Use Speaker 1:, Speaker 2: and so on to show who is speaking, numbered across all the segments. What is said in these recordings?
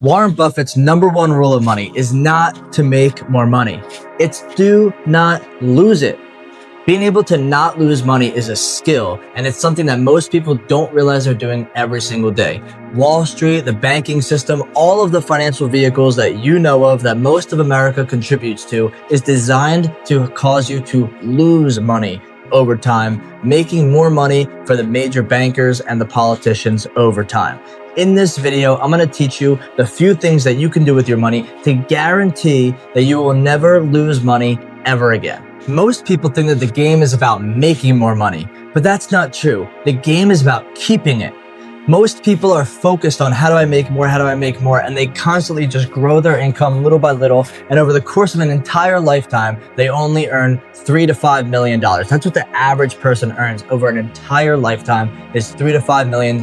Speaker 1: Warren Buffett's number one rule of money is not to make more money. It's do not lose it. Being able to not lose money is a skill, and it's something that most people don't realize they're doing every single day. Wall Street, the banking system, all of the financial vehicles that you know of that most of America contributes to is designed to cause you to lose money over time, making more money for the major bankers and the politicians over time. In this video, I'm going to teach you the few things that you can do with your money to guarantee that you will never lose money ever again. Most people think that the game is about making more money, but that's not true. The game is about keeping it. Most people are focused on how do I make more, and they constantly just grow their income little by little. And over the course of an entire lifetime, they only earn $3 to $5 million. That's what the average person earns over an entire lifetime is $3 to $5 million.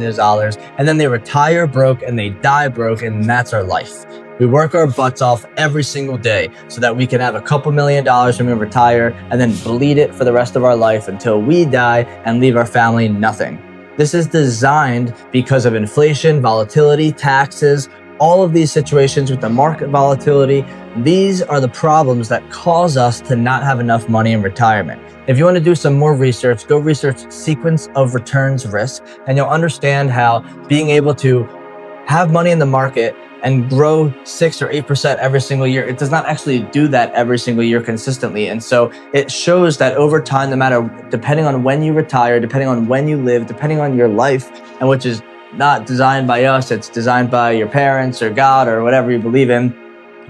Speaker 1: And then they retire broke and they die broke, and that's our life. We work our butts off every single day so that we can have a couple $1 million when we retire and then bleed it for the rest of our life until we die and leave our family nothing. This is designed because of inflation, volatility, taxes, all of these situations with the market volatility. These are the problems that cause us to not have enough money in retirement. If you want to do some more research, go research sequence of returns risk, and you'll understand how being able to have money in the market and grow 6 or 8% every single year, it does not actually do that every single year consistently. And so it shows that over time, no matter, depending on when you retire, depending on when you live, depending on your life, and which is not designed by us, it's designed by your parents or God or whatever you believe in,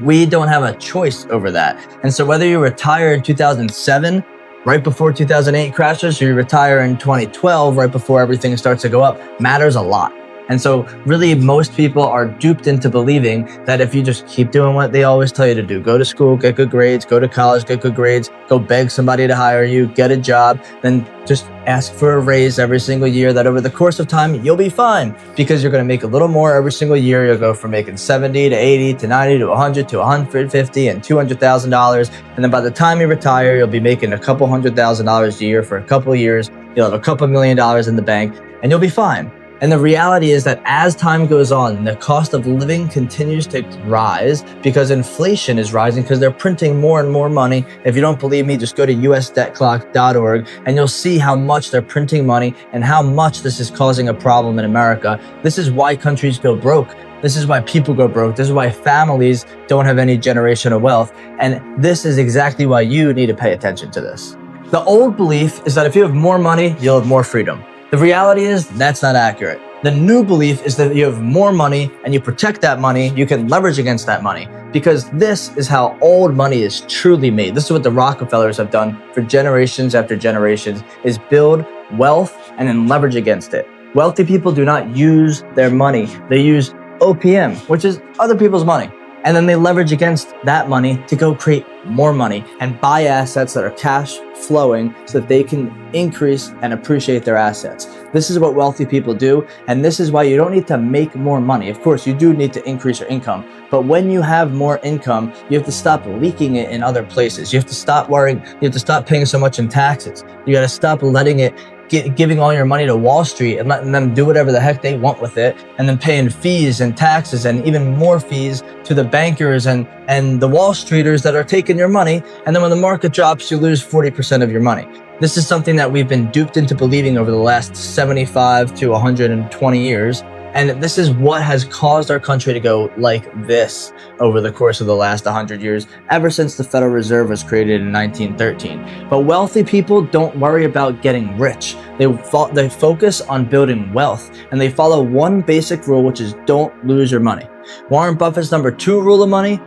Speaker 1: we don't have a choice over that. And so whether you retire in 2007, right before 2008 crashes, or you retire in 2012, right before everything starts to go up, matters a lot. And so really most people are duped into believing that if you just keep doing what they always tell you to do, go to school, get good grades, go to college, get good grades, go beg somebody to hire you, get a job, then just ask for a raise every single year, that over the course of time, you'll be fine because you're going to make a little more every single year. You'll go from making 70 to 80 to 90 to 100 to 150 and $200,000. And then by the time you retire, you'll be making a couple $100,000 a year for a couple of years. You'll have a couple $1 million in the bank and you'll be fine. And the reality is that as time goes on, the cost of living continues to rise because inflation is rising because they're printing more and more money. If you don't believe me, just go to usdebtclock.org and you'll see how much they're printing money and how much this is causing a problem in America. This is why countries go broke. This is why people go broke. This is why families don't have any generational wealth. And this is exactly why you need to pay attention to this. The old belief is that if you have more money, you'll have more freedom. The reality is that's not accurate. The new belief is that you have more money and you protect that money, you can leverage against that money, because this is how old money is truly made. This is what the Rockefellers have done for generations after generations, is build wealth and then leverage against it. Wealthy people do not use their money. They use OPM, which is other people's money. And then they leverage against that money to go create more money and buy assets that are cash flowing so that they can increase and appreciate their assets. This is what wealthy people do. And this is why you don't need to make more money. Of course, you do need to increase your income. But when you have more income, you have to stop leaking it in other places. You have to stop worrying. You have to stop paying so much in taxes. You got to stop letting it giving all your money to Wall Street and letting them do whatever the heck they want with it, and then paying fees and taxes and even more fees to the bankers and the Wall Streeters that are taking your money. And then when the market drops, you lose 40% of your money. This is something that we've been duped into believing over the last 75 to 120 years. And this is what has caused our country to go like this over the course of the last 100 years, ever since the Federal Reserve was created in 1913. But wealthy people don't worry about getting rich. They focus on building wealth, and they follow one basic rule, which is don't lose your money. Warren Buffett's number 2 rule of money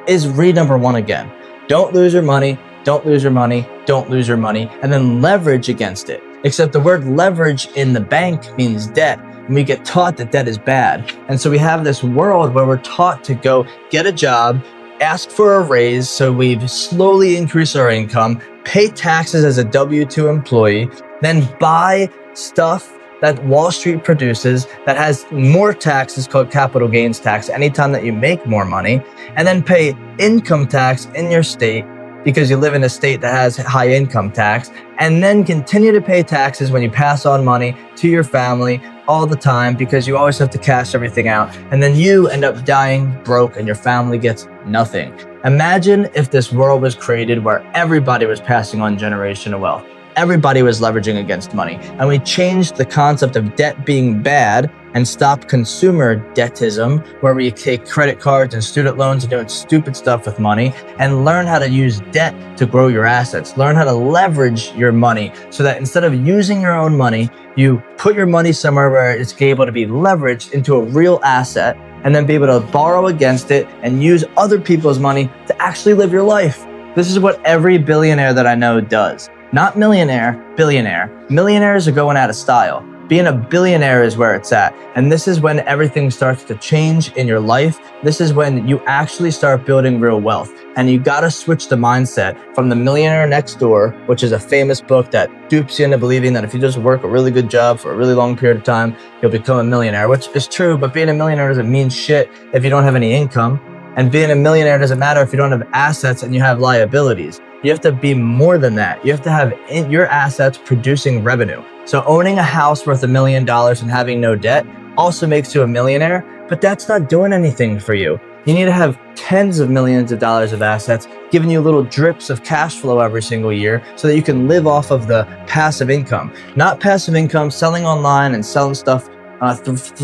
Speaker 1: is read number 1 again. Don't lose your money, don't lose your money, don't lose your money, and then leverage against it. Except the word leverage in the bank means debt. And we get taught that debt is bad. And so we have this world where we're taught to go get a job, ask for a raise, so we slowly increase our income, pay taxes as a W-2 employee, then buy stuff that Wall Street produces that has more taxes called capital gains tax anytime that you make more money, and then pay income tax in your state because you live in a state that has high income tax, and then continue to pay taxes when you pass on money to your family all the time because you always have to cash everything out. And then you end up dying broke and your family gets nothing. Imagine if this world was created where everybody was passing on generational wealth. Everybody was leveraging against money. And we changed the concept of debt being bad and stopped consumer debtism, where we take credit cards and student loans and doing stupid stuff with money, and learn how to use debt to grow your assets. Learn how to leverage your money so that instead of using your own money, you put your money somewhere where it's able to be leveraged into a real asset and then be able to borrow against it and use other people's money to actually live your life. This is what every billionaire that I know does. Not millionaire, billionaire. Millionaires are going out of style. Being a billionaire is where it's at. And this is when everything starts to change in your life. This is when you actually start building real wealth. And you gotta switch the mindset from The Millionaire Next Door, which is a famous book that dupes you into believing that if you just work a really good job for a really long period of time, you'll become a millionaire, which is true, but being a millionaire doesn't mean shit if you don't have any income. And being a millionaire doesn't matter if you don't have assets and you have liabilities. You have to be more than that. You have to have your assets producing revenue. So owning a house worth $1 million and having no debt also makes you a millionaire, but that's not doing anything for you. You need to have tens of millions of dollars of assets, giving you little drips of cash flow every single year so that you can live off of the passive income. Not passive income, selling online and selling stuff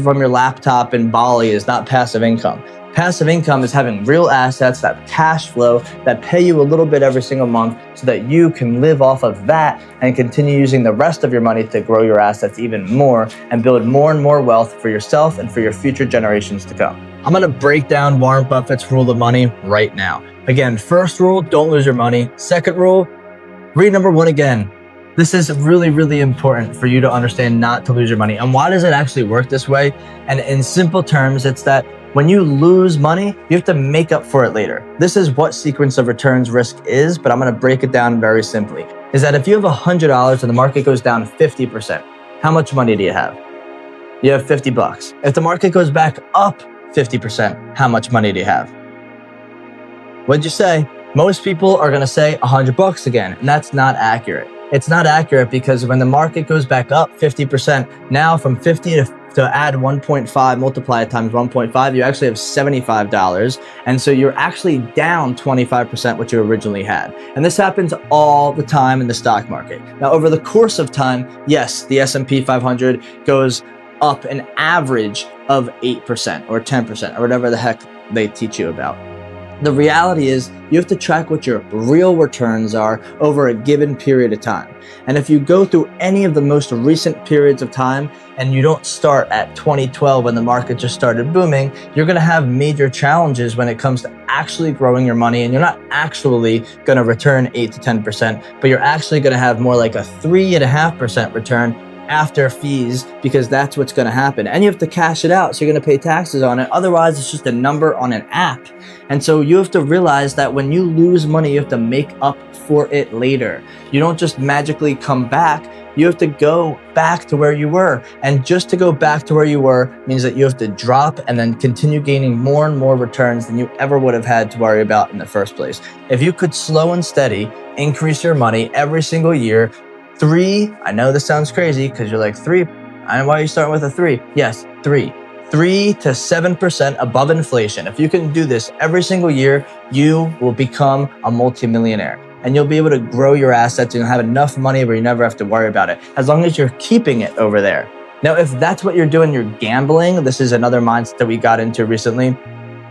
Speaker 1: from your laptop in Bali is not passive income. Passive income is having real assets that cash flow, that pay you a little bit every single month so that you can live off of that and continue using the rest of your money to grow your assets even more and build more and more wealth for yourself and for your future generations to come. I'm gonna break down Warren Buffett's rule of money right now. Again, first rule, don't lose your money. Second rule, read number 1 again. This is really, really important for you to understand not to lose your money. And why does it actually work this way? And in simple terms, it's that when you lose money, you have to make up for it later. This is what sequence of returns risk is, but I'm gonna break it down very simply. Is that if you have $100 and the market goes down 50%, how much money do you have? You have 50 bucks. If the market goes back up 50%, how much money do you have? What'd you say? Most people are gonna say 100 bucks again, and that's not accurate. It's not accurate because when the market goes back up 50%, now from 50 to add 1.5, multiply it times 1.5, you actually have $75. And so you're actually down 25% what you originally had. And this happens all the time in the stock market. Now, over the course of time, yes, the S&P 500 goes up an average of 8% or 10% or whatever the heck they teach you about. The reality is you have to track what your real returns are over a given period of time. And if you go through any of the most recent periods of time and you don't start at 2012 when the market just started booming, you're going to have major challenges when it comes to actually growing your money. And you're not actually going to return 8 to 10%, but you're actually going to have more like a 3.5% return after fees, because that's what's going to happen. And you have to cash it out, so you're going to pay taxes on it. Otherwise, it's just a number on an app. And so you have to realize that when you lose money, you have to make up for it later. You don't just magically come back. You have to go back to where you were. And just to go back to where you were means that you have to drop and then continue gaining more and more returns than you ever would have had to worry about in the first place. If you could slow and steady increase your money every single year, I know this sounds crazy because you're like, 3, and why are you starting with a 3? Yes, 3 to 7% above inflation. If you can do this every single year, you will become a multimillionaire. And you'll be able to grow your assets and you'll have enough money where you never have to worry about it, as long as you're keeping it over there. Now, if that's what you're doing, you're gambling. This is another mindset that we got into recently,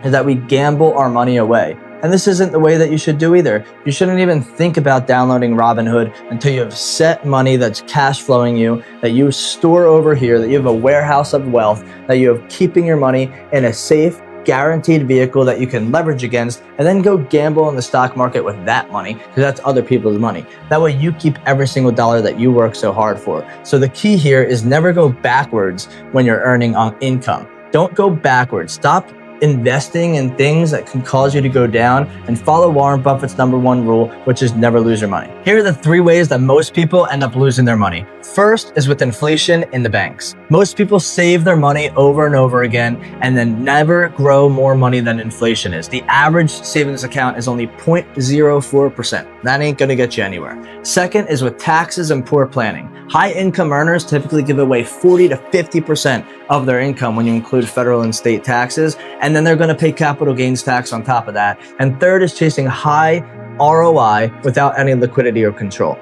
Speaker 1: is that we gamble our money away. And this isn't the way that you should do either. You shouldn't even think about downloading Robinhood until you have set money that's cash flowing you, that you store over here, that you have a warehouse of wealth, that you have keeping your money in a safe, guaranteed vehicle that you can leverage against, and then go gamble in the stock market with that money, because that's other people's money. That way you keep every single dollar that you work so hard for. So the key here is never go backwards when you're earning on income. Don't go backwards. Stop investing in things that can cause you to go down, and follow Warren Buffett's number one rule, which is never lose your money. Here are the 3 ways that most people end up losing their money. First is with inflation in the banks. Most people save their money over and over again and then never grow more money than inflation is. The average savings account is only 0.04%. That ain't gonna get you anywhere. Second is with taxes and poor planning. High income earners typically give away 40 to 50% of their income when you include federal and state taxes, and then they're gonna pay capital gains tax on top of that. And third is chasing high ROI without any liquidity or control.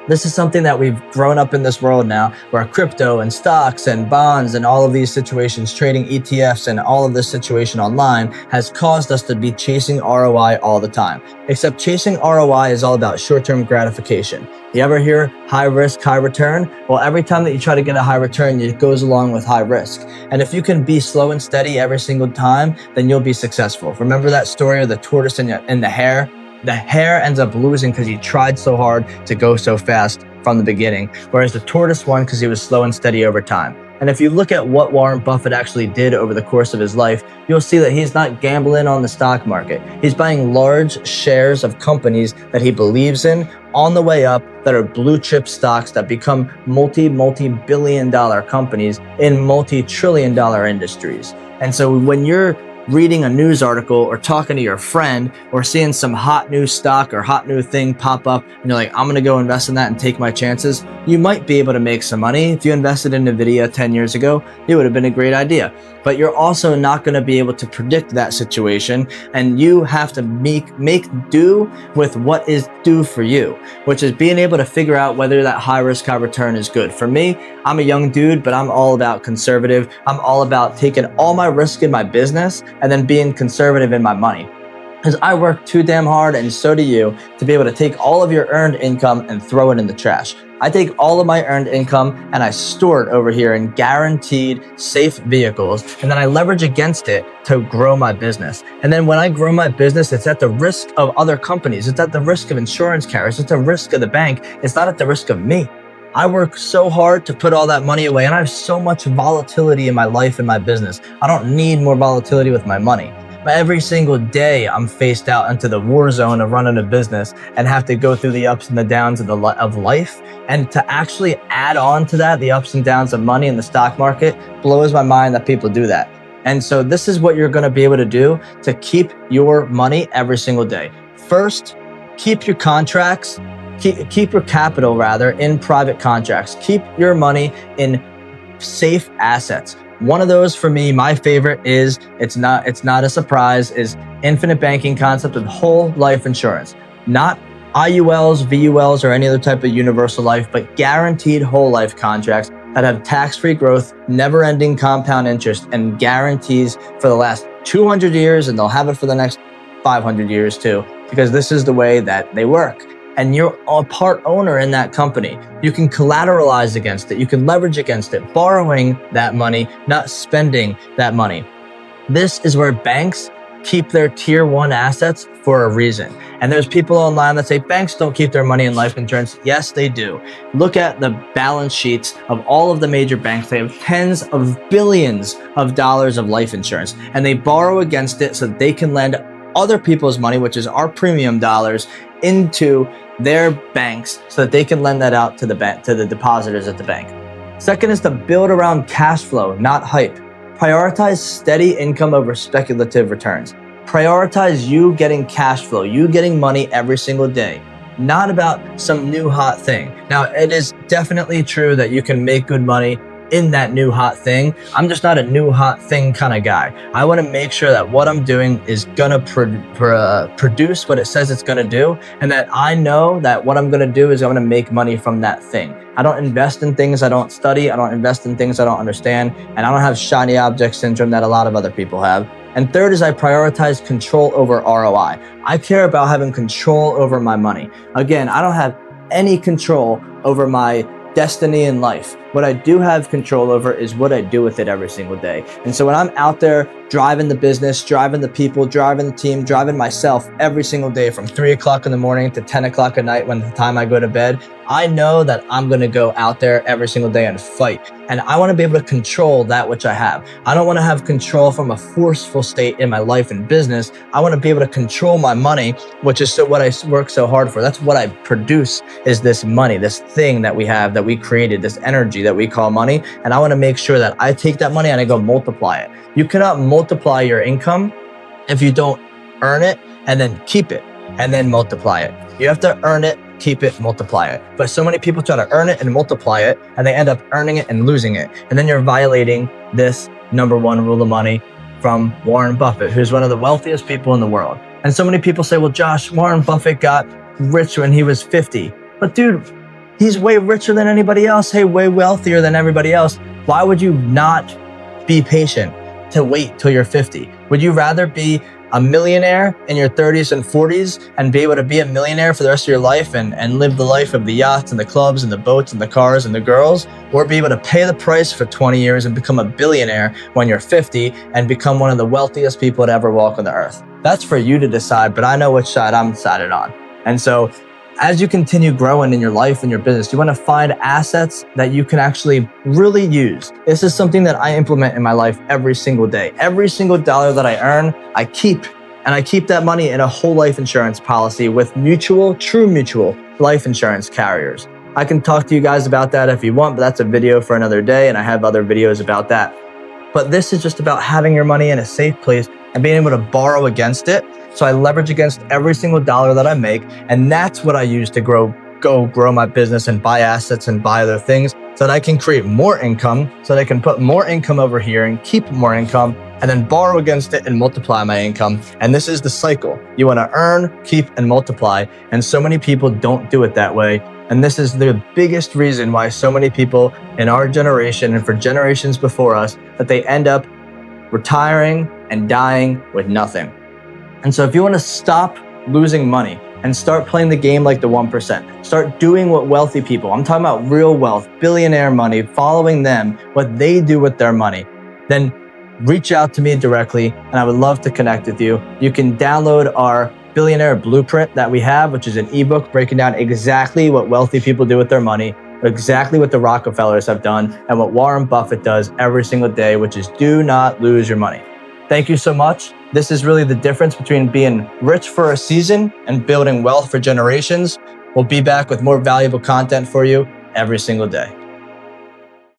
Speaker 1: This is something that we've grown up in this world now, where crypto and stocks and bonds and all of these situations, trading ETFs and all of this situation online has caused us to be chasing ROI all the time. Except chasing ROI is all about short-term gratification. You ever hear high risk, high return? Well, every time that you try to get a high return, it goes along with high risk. And if you can be slow and steady every single time, then you'll be successful. Remember that story of the tortoise and the hare? The hare ends up losing because he tried so hard to go so fast from the beginning, whereas the tortoise won because he was slow and steady over time. And if you look at what Warren Buffett actually did over the course of his life, you'll see that he's not gambling on the stock market. He's buying large shares of companies that he believes in on the way up that are blue chip stocks that become multi-billion dollar companies in multi-trillion dollar industries. And so when you're reading a news article or talking to your friend or seeing some hot new stock or hot new thing pop up and you're like, I'm gonna go invest in that and take my chances, you might be able to make some money. If you invested in Nvidia 10 years ago, it would have been a great idea. But you're also not gonna be able to predict that situation, and you have to make do with what is due for you, which is being able to figure out whether that high risk, high return is good. For me, I'm a young dude, but I'm all about conservative. I'm all about taking all my risk in my business and then being conservative in my money. Because I work too damn hard, and so do you, to be able to take all of your earned income and throw it in the trash. I take all of my earned income and I store it over here in guaranteed safe vehicles, and then I leverage against it to grow my business. And then when I grow my business, it's at the risk of other companies. It's at the risk of insurance carriers. It's at the risk of the bank. It's not at the risk of me. I work so hard to put all that money away, and I have so much volatility in my life and my business. I don't need more volatility with my money. But every single day, I'm faced out into the war zone of running a business and have to go through the ups and the downs of life. And to actually add on to that, the ups and downs of money in the stock market, blows my mind that people do that. And so this is what you're going to be able to do to keep your money every single day. First, keep your contracts, keep your capital rather in private contracts. Keep your money in safe assets. One of those for me, my favorite is, it's not a surprise, is infinite banking concept with whole life insurance. Not IULs, VULs, or any other type of universal life, but guaranteed whole life contracts that have tax-free growth, never-ending compound interest, and guarantees for the last 200 years, and they'll have it for the next 500 years too, because this is the way that they work. And you're a part owner in that company. You can collateralize against it. You can leverage against it, borrowing that money, not spending that money. This is where banks keep their tier one assets for a reason. And there's people online that say banks don't keep their money in life insurance. Yes, they do. Look at the balance sheets of all of the major banks. They have tens of billions of dollars of life insurance, and they borrow against it so that they can lend other people's money, which is our premium dollars, into their banks so that they can lend that out to the bank, to the depositors at the bank. Second is to build around cash flow, not hype. Prioritize steady income over speculative returns. Prioritize you getting cash flow, you getting money every single day, not about some new hot thing. Now, it is definitely true that you can make good money in that new hot thing. I'm just not a new hot thing kind of guy. I want to make sure that what I'm doing is gonna produce what it says it's gonna do, and that I know that what I'm gonna do is I'm gonna make money from that thing. I don't invest in things I don't study. I don't invest in things I don't understand, and I don't have shiny object syndrome that a lot of other people have. And third is I prioritize control over ROI. I care about having control over my money. Again, I don't have any control over my destiny in life. What I do have control over is what I do with it every single day. And so when I'm out there driving the business, driving the people, driving the team, driving myself every single day from 3 o'clock in the morning to 10 o'clock at night when the time I go to bed, I know that I'm going to go out there every single day and fight. And I want to be able to control that which I have. I don't want to have control from a forceful state in my life and business. I want to be able to control my money, which is what I work so hard for. That's what I produce, is this money, this thing that we have, that we created, this energy that we call money. And I want to make sure that I take that money and I go multiply it. You cannot multiply your income if you don't earn it and then keep it and then multiply it. You have to earn it, keep it, multiply it. But so many people try to earn it and multiply it, and they end up earning it and losing it. And then you're violating this number one rule of money from Warren Buffett, who's one of the wealthiest people in the world. And so many people say, well, Josh, Warren Buffett got rich when he was 50. But dude, he's way richer than anybody else. Hey, way wealthier than everybody else. Why would you not be patient to wait till you're 50? Would you rather be a millionaire in your 30s and 40s and be able to be a millionaire for the rest of your life and live the life of the yachts and the clubs and the boats and the cars and the girls, or be able to pay the price for 20 years and become a billionaire when you're 50 and become one of the wealthiest people to ever walk on the earth? That's for you to decide, but I know which side I'm decided on. And so as you continue growing in your life and your business, you want to find assets that you can actually really use. This is something that I implement in my life every single day. Every single dollar that I earn, I keep. And I keep that money in a whole life insurance policy with true mutual life insurance carriers. I can talk to you guys about that if you want, but that's a video for another day, and I have other videos about that. But this is just about having your money in a safe place and being able to borrow against it. So I leverage against every single dollar that I make. And that's what I use to grow my business and buy assets and buy other things so that I can create more income, so that I can put more income over here and keep more income and then borrow against it and multiply my income. And this is the cycle. You want to earn, keep, and multiply. And so many people don't do it that way. And this is the biggest reason why so many people in our generation and for generations before us, that they end up retiring and dying with nothing. And so if you want to stop losing money and start playing the game like the 1%, start doing what wealthy people, I'm talking about real wealth, billionaire money, following them, what they do with their money, then reach out to me directly and I would love to connect with you. You can download our Billionaire Blueprint that we have, which is an ebook breaking down exactly what wealthy people do with their money, exactly what the Rockefellers have done, and what Warren Buffett does every single day, which is do not lose your money. Thank you so much. This is really the difference between being rich for a season and building wealth for generations. We'll be back with more valuable content for you every single day.